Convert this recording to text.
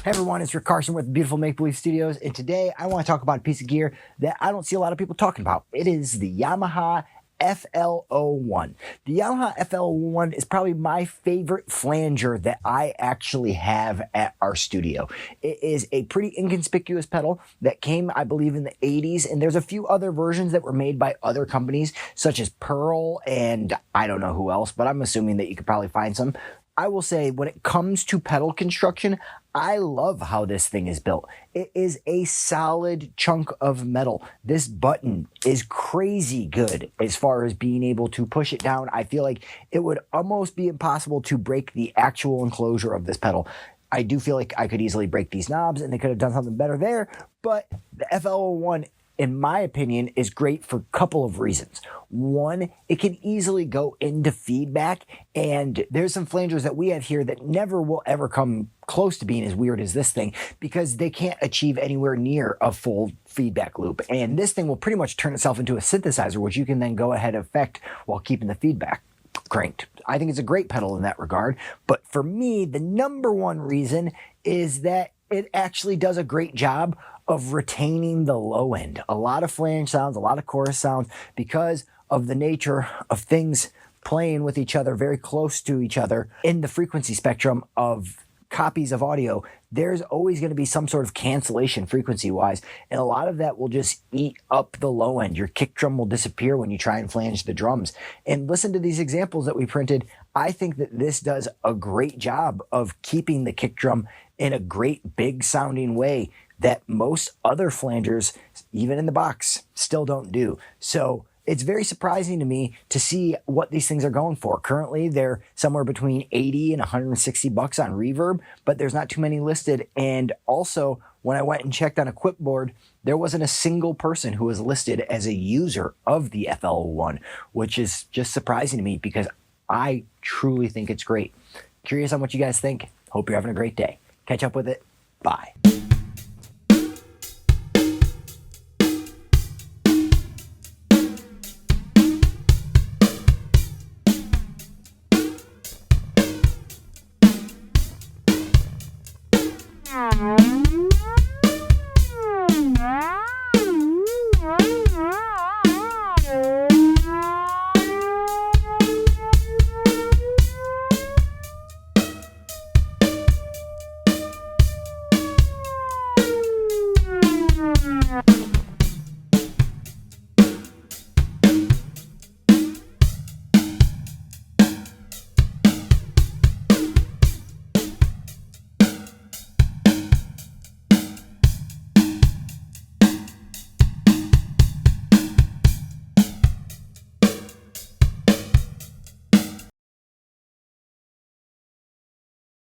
Hey everyone, it's Rick Carson with beautiful Make Believe Studios, and today I want to talk about a piece of gear that I don't see a lot of people talking about. It is the Yamaha FL-01. The Yamaha FL-01 is probably my favorite flanger that I actually have at our studio. It is a pretty inconspicuous pedal that came, I believe, in the 80s, and there's a few other versions that were made by other companies, such as Pearl and I don't know who else, but I'm assuming that you could probably find some. I will say, when it comes to pedal construction, I love how this thing is built. It is a solid chunk of metal. This button is crazy good as far as being able to push it down. I feel like it would almost be impossible to break the actual enclosure of this pedal. I do feel like I could easily break these knobs and they could have done something better there, but the FL-01, in my opinion, is great for a couple of reasons. One, it can easily go into feedback, and there's some flangers that we have here that never will ever come close to being as weird as this thing because they can't achieve anywhere near a full feedback loop. And this thing will pretty much turn itself into a synthesizer, which you can then go ahead and affect while keeping the feedback cranked. I think it's a great pedal in that regard, but for me, the number one reason is that it actually does a great job of retaining the low end. A lot of flange sounds, a lot of chorus sounds, because of the nature of things playing with each other, very close to each other in the frequency spectrum of copies of audio. There's always going to be some sort of cancellation frequency wise, and a lot of that will just eat up the low end. Your kick drum will disappear when you try and flange the drums. And listen to these examples that we printed. I think that this does a great job of keeping the kick drum in a great big sounding way that most other flangers, even in the box, still don't do. So it's very surprising to me to see what these things are going for. Currently, they're somewhere between 80 and 160 bucks on Reverb, but there's not too many listed. And also, when I went and checked on Equipboard, there wasn't a single person who was listed as a user of the FL-01, which is just surprising to me because I truly think it's great. Curious on what you guys think. Hope you're having a great day. Catch up with it. Bye. Mm-hmm.